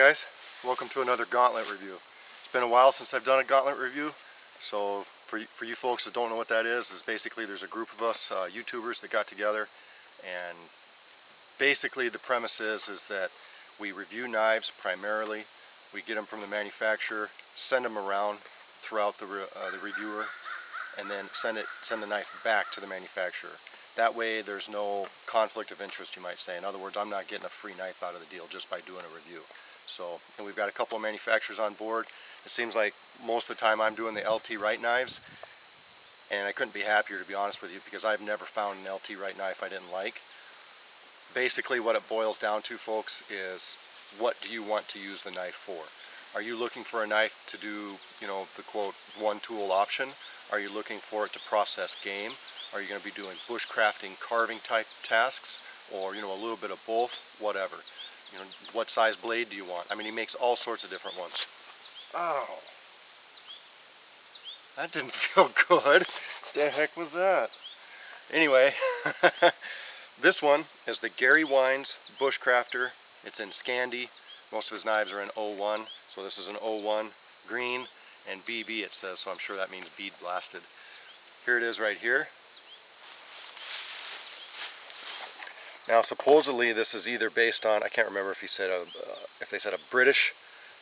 guys, welcome to another Gauntlet review. It's been a while since I've done a Gauntlet review, so for you folks that don't know what that is basically there's a group of us YouTubers that got together, and basically the premise is that we review knives primarily. We get them from the manufacturer, send them around throughout the reviewer, and then send the knife back to the manufacturer. That way there's no conflict of interest, you might say. In other words, I'm not getting a free knife out of the deal just by doing a review. So, and we've got a couple of manufacturers on board. It seems like most of the time I'm doing the LT Wright knives, and I couldn't be happier, to be honest with you, because I've never found an LT Wright knife I didn't like. Basically what it boils down to, folks, is what do you want to use the knife for? Are you looking for a knife to do, the quote, one tool option? Are you looking for it to process game? Are you going to be doing bushcrafting, carving type tasks, or a little bit of both? Whatever. What size blade do you want? I mean, he makes all sorts of different ones. Ow! That didn't feel good. What the heck was that? Anyway, this one is the Gary Wines Bushcrafter. It's in scandi. Most of his knives are in 01, so this is an 01 green, and BB it says, so I'm sure that means bead blasted. Here it is right here. Now supposedly this is either based on, I can't remember if they said a British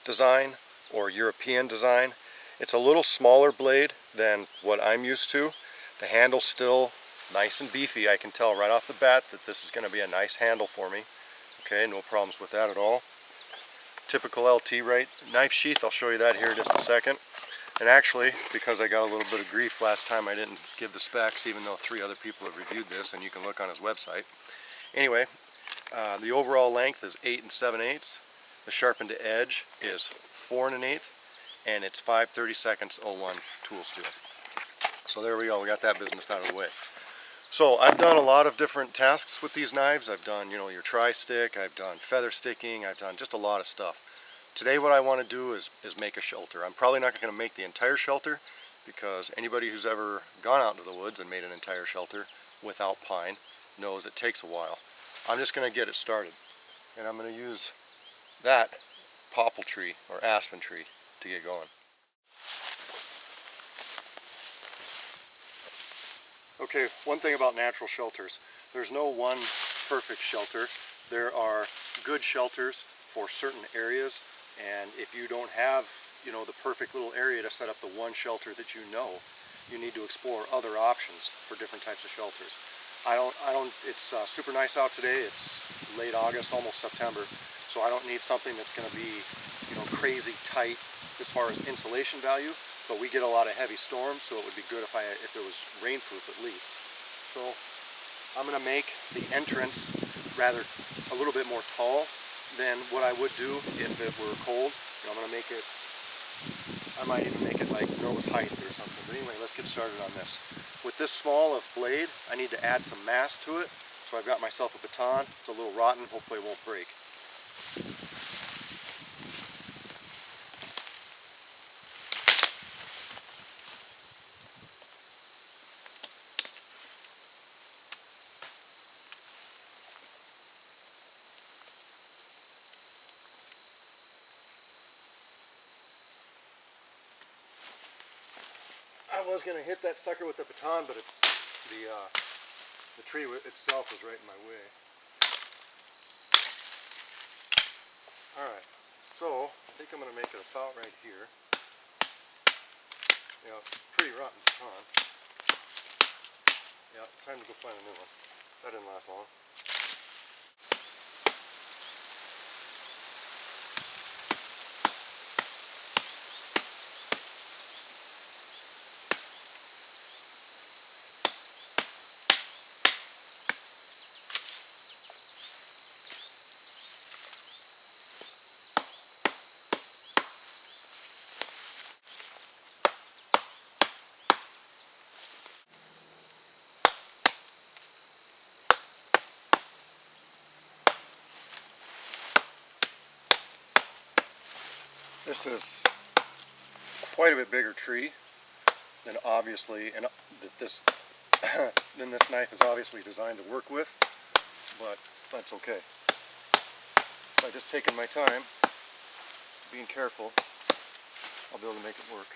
design or European design. It's a little smaller blade than what I'm used to. The handle's still nice and beefy. I can tell right off the bat that this is going to be a nice handle for me. Okay, no problems with that at all. Typical LT Wright knife sheath, I'll show you that here in just a second. And actually, because I got a little bit of grief last time I didn't give the specs, even though 3 other people have reviewed this, and you can look on his website. Anyway, the overall length is 8 7/8. The sharpened edge is 4 1/8, and it's 5/32 01 tool steel. So there we go, we got that business out of the way. So I've done a lot of different tasks with these knives. I've done, your tri-stick, I've done feather sticking, I've done just a lot of stuff. Today what I want to do is make a shelter. I'm probably not going to make the entire shelter, because anybody who's ever gone out into the woods and made an entire shelter without pine knows it takes a while. I'm just going to get it started, and I'm going to use that popple tree or aspen tree to get going. Okay, one thing about natural shelters, there's no one perfect shelter. There are good shelters for certain areas, and if you don't have, the perfect little area to set up the one shelter that you need to explore other options for different types of shelters. It's super nice out today. It's late August, almost September, so I don't need something that's going to be, crazy tight as far as insulation value, but we get a lot of heavy storms, so it would be good if it was rainproof at least. So I'm going to make the entrance rather a little bit more tall than what I would do if it were cold. I'm going to make it, I might even make it like nose height or something. But anyway, let's get started on this. With this small of blade, I need to add some mass to it. So I've got myself a baton. It's a little rotten, hopefully it won't break. I was going to hit that sucker with the baton, but it's the tree itself was right in my way. Alright, so I think I'm going to make it about right here. Yeah, pretty rotten baton. Yeah, time to go find a new one. That didn't last long. This is quite a bit bigger tree than obviously, and this knife is obviously designed to work with, but that's okay. By just taking my time, being careful, I'll be able to make it work.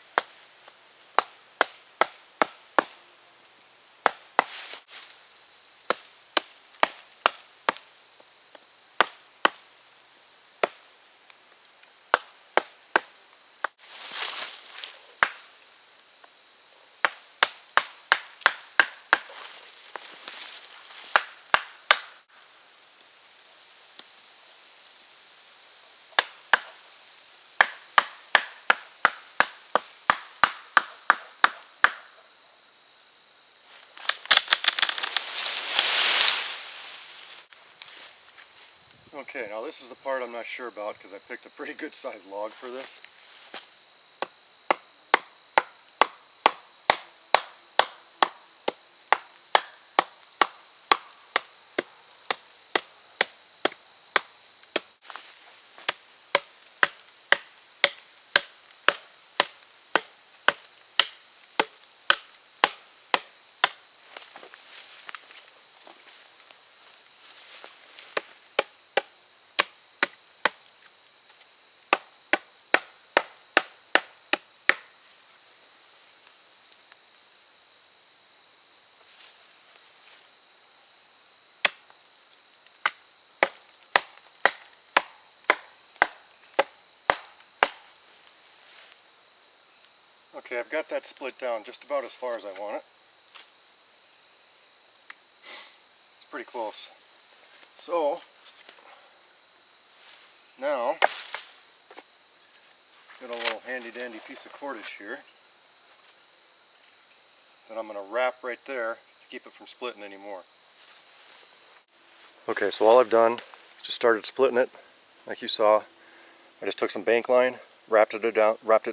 Okay, now this is the part I'm not sure about because I picked a pretty good sized log for this. Okay, I've got that split down just about as far as I want it. It's pretty close. So, now, got a little handy dandy piece of cordage here that I'm going to wrap right there to keep it from splitting anymore. Okay, so all I've done is just started splitting it, like you saw. I just took some bank line, wrapped it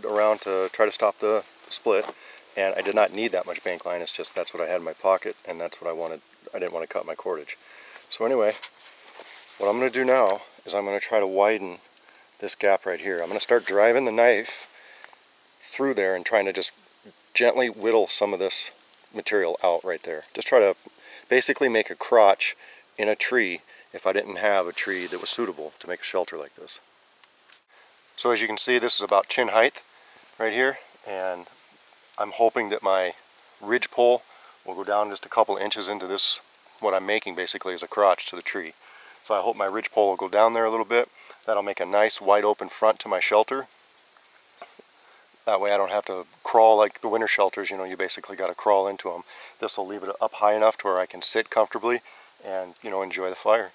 around to try to stop the split, and I did not need that much bank line. It's just that's what I had in my pocket, and that's what I wanted. I didn't want to cut my cordage. So anyway, what I'm going to do now is I'm going to try to widen this gap right here. I'm going to start driving the knife through there and trying to just gently whittle some of this material out right there. Just try to basically make a crotch in a tree if I didn't have a tree that was suitable to make a shelter like this. So as you can see, this is about chin height right here, and I'm hoping that my ridge pole will go down just a couple inches into this, what I'm making basically is a crotch to the tree. So I hope my ridge pole will go down there a little bit. That'll make a nice wide open front to my shelter. That way I don't have to crawl like the winter shelters, you know, you basically got to crawl into them. This will leave it up high enough to where I can sit comfortably and, you know, enjoy the fire.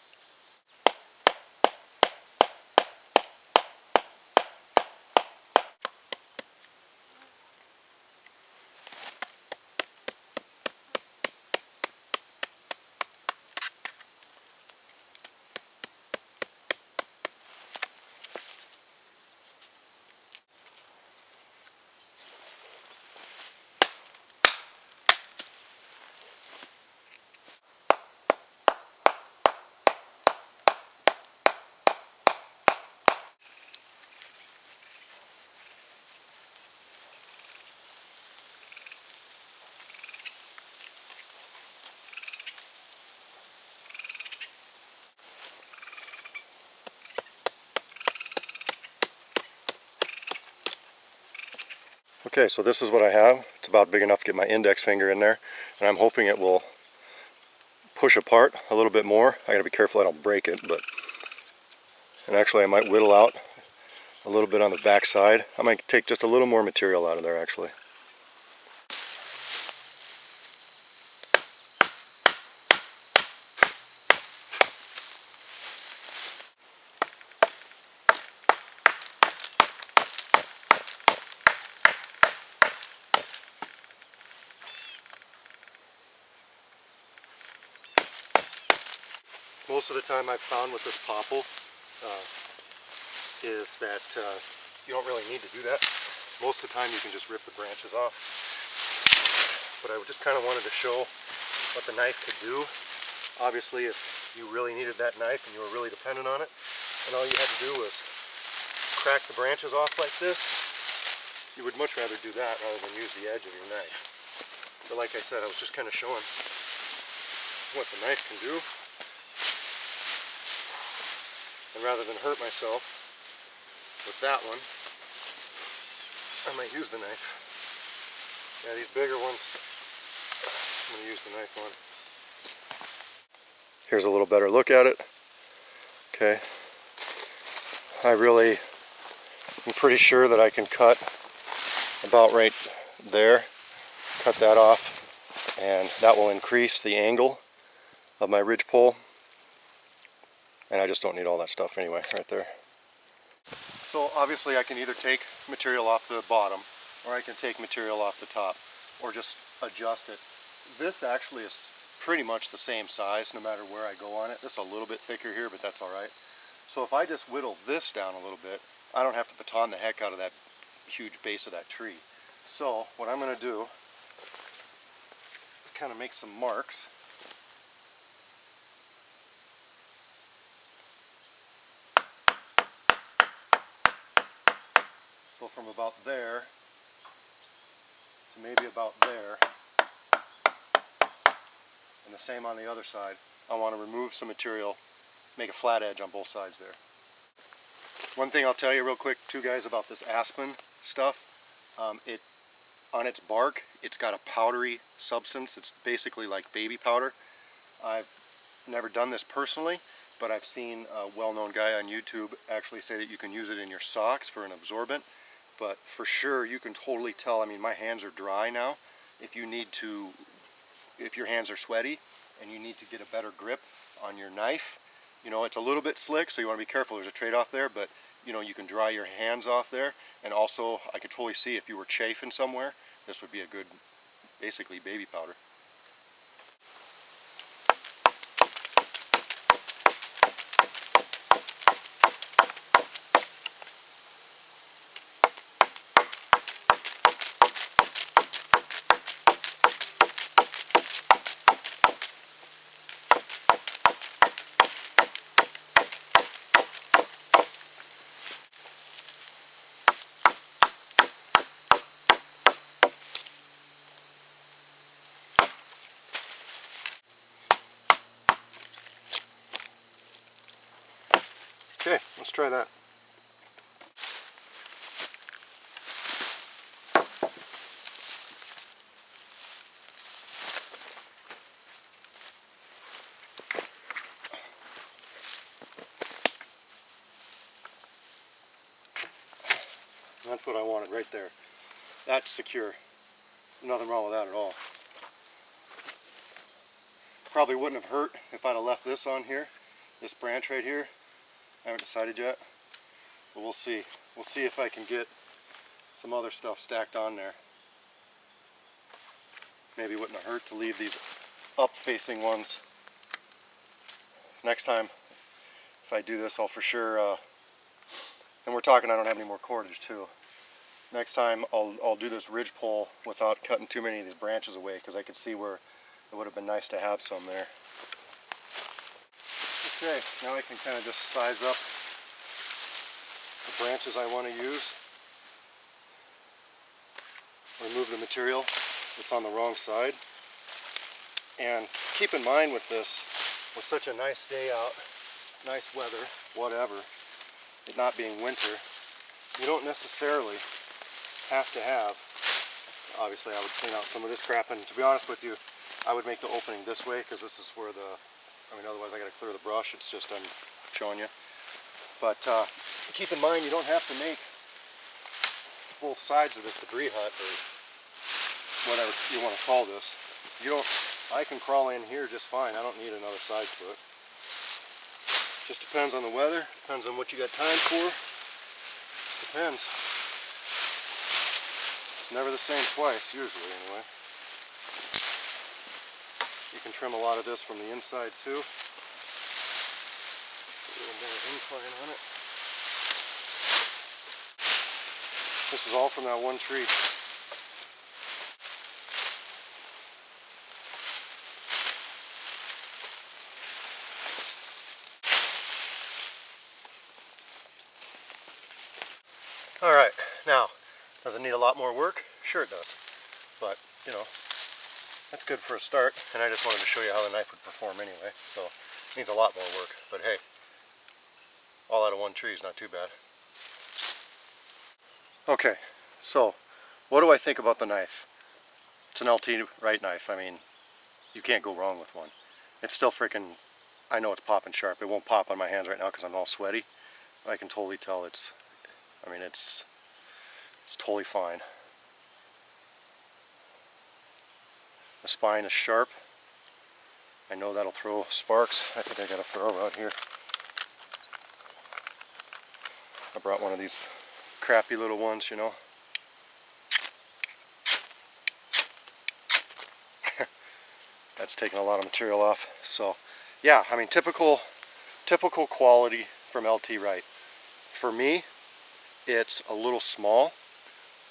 Okay, so this is what I have. It's about big enough to get my index finger in there, and I'm hoping it will push apart a little bit more. I gotta be careful I don't break it, and actually I might whittle out a little bit on the back side. I might take just a little more material out of there actually. Most of the time I've found with this popple is that you don't really need to do that. Most of the time you can just rip the branches off. But I just kind of wanted to show what the knife could do. Obviously if you really needed that knife and you were really dependent on it, and all you had to do was crack the branches off like this, you would much rather do that rather than use the edge of your knife. But like I said, I was just kind of showing what the knife can do. And rather than hurt myself, with that one, I might use the knife. Yeah, these bigger ones, I'm going to use the knife on. Here's a little better look at it. Okay. I'm pretty sure that I can cut about right there. Cut that off, and that will increase the angle of my ridge pole. And I just don't need all that stuff anyway, right there. So obviously I can either take material off the bottom, or I can take material off the top, or just adjust it. This actually is pretty much the same size no matter where I go on it. This is a little bit thicker here, but that's alright. So if I just whittle this down a little bit, I don't have to baton the heck out of that huge base of that tree. So what I'm going to do is kind of make some marks. So from about there to maybe about there, and the same on the other side. I want to remove some material, make a flat edge on both sides there. One thing I'll tell you real quick too, guys, about this aspen stuff, on its bark, it's got a powdery substance. It's basically like baby powder. I've never done this personally, but I've seen a well-known guy on YouTube actually say that you can use it in your socks for an absorbent. But for sure, you can totally tell. I mean, my hands are dry now. If your hands are sweaty and you need to get a better grip on your knife, you know, it's a little bit slick, so you want to be careful. There's a trade-off there, but you know, you can dry your hands off there. And also, I could totally see if you were chafing somewhere, this would be a good, basically, baby powder. Okay, let's try that. That's what I wanted right there. That's secure. Nothing wrong with that at all. Probably wouldn't have hurt if I'd have left this on here, this branch right here. I haven't decided yet, but we'll see. We'll see if I can get some other stuff stacked on there. Maybe it wouldn't have hurt to leave these up-facing ones. Next time, if I do this, I'll for sure, and we're talking I don't have any more cordage too. Next time I'll do this ridge pole without cutting too many of these branches away, because I could see where it would have been nice to have some there. Okay, now I can kind of just size up the branches I want to use. Remove the material that's on the wrong side. And keep in mind with this, with such a nice day out, nice weather, whatever, it not being winter, you don't necessarily have to have, obviously I would clean out some of this crap, and to be honest with you, I would make the opening this way, because this is where otherwise I got to clear the brush. It's just I'm showing you. But keep in mind, you don't have to make both sides of this debris hut, or whatever you want to call this. I can crawl in here just fine. I don't need another side to it. Just depends on the weather, depends on what you got time for. Just depends. It's never the same twice, usually anyway. You can trim a lot of this from the inside too. A little more incline on it. This is all from that one tree. Alright, now, does it need a lot more work? Sure it does. But, you know, that's good for a start, and I just wanted to show you how the knife would perform anyway, so it needs a lot more work, but hey, all out of one tree is not too bad. Okay, so what do I think about the knife? It's an LT Wright knife. I mean, you can't go wrong with one. It's still freaking, I know it's popping sharp. It won't pop on my hands right now because I'm all sweaty. I can totally tell it's totally fine. The spine is sharp. I know that'll throw sparks. I think I got a ferrule out here. I brought one of these crappy little ones, you know. That's taking a lot of material off. So yeah, I mean, typical quality from LT Wright. For me, it's a little small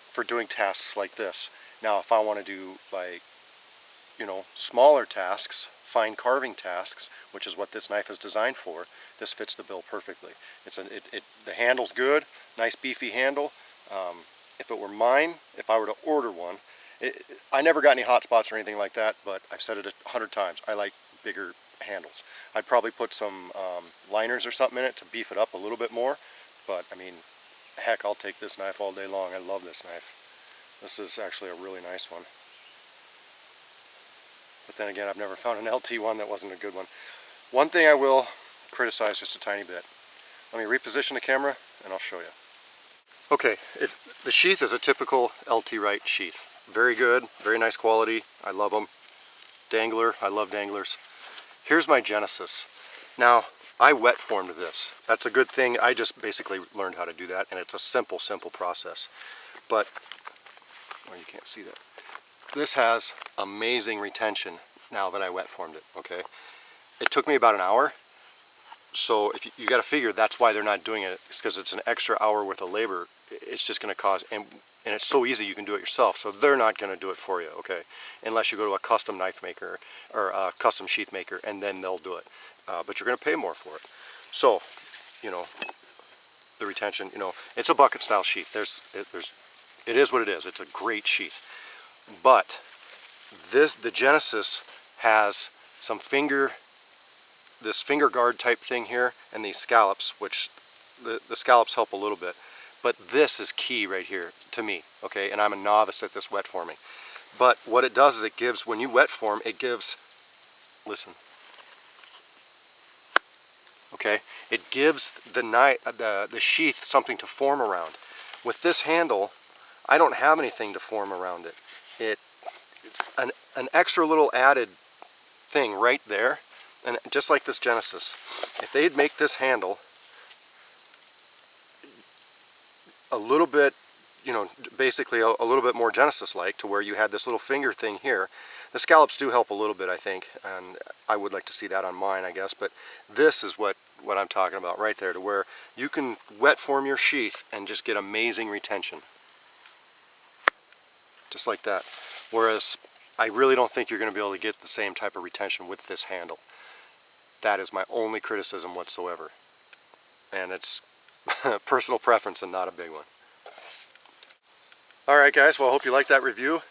for doing tasks like this. Now if I want to do, like, you know, smaller tasks, fine carving tasks, which is what this knife is designed for, this fits the bill perfectly. The handle's good, nice beefy handle. If it were mine, if I were to order one, I never got any hot spots or anything like that, but I've said it 100 times, I like bigger handles. I'd probably put some liners or something in it to beef it up a little bit more, but I mean, heck, I'll take this knife all day long. I love this knife. This is actually a really nice one. But then again, I've never found an LT one that wasn't a good one. One thing I will criticize just a tiny bit. Let me reposition the camera and I'll show you. Okay, the sheath is a typical LT Wright sheath. Very good, very nice quality. I love them. Dangler, I love danglers. Here's my genesis. Now, I wet formed this. That's a good thing. I just basically learned how to do that, and it's a simple process. But, well, you can't see that. This has amazing retention now that I wet formed it, okay? It took me about an hour, so if you got to figure that's why they're not doing it. It's because it's an extra hour worth of labor. It's just going to cause, and it's so easy you can do it yourself, so they're not going to do it for you, okay? Unless you go to a custom knife maker or a custom sheath maker, and then they'll do it. But you're going to pay more for it. So, you know, the retention, you know, it's a bucket style sheath. It is what it is. It's a great sheath. But the Genesis has some this finger guard type thing here, and these scallops, which the scallops help a little bit. But this is key right here to me, okay? And I'm a novice at this wet forming. But what it does is it gives, when you wet form, it gives, listen, okay? It gives the sheath something to form around. With this handle, I don't have anything to form around it. An extra little added thing right there, and just like this Genesis, if they'd make this handle a little bit, you know, basically a little bit more Genesis-like, to where you had this little finger thing here. The scallops do help a little bit, I think, and I would like to see that on mine, I guess, but this is what I'm talking about right there, to where you can wet form your sheath and just get amazing retention. Just like that. Whereas I really don't think you're going to be able to get the same type of retention with this handle. That is my only criticism whatsoever. And it's personal preference and not a big one. Alright guys, well I hope you liked that review.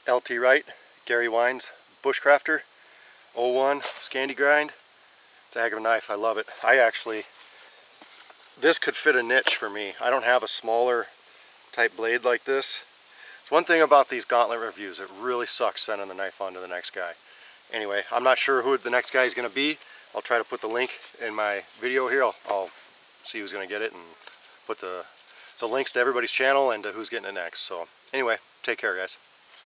LT Wright, Gary Wines Bushcrafter, 01 scandi grind. It's a heck of a knife, I love it. This could fit a niche for me. I don't have a smaller type blade like this. It's one thing about these Gauntlet reviews, it really sucks sending the knife on to the next guy. Anyway, I'm not sure who the next guy is going to be. I'll try to put the link in my video here. I'll see who's going to get it and put the links to everybody's channel and to who's getting it next. So anyway, take care guys.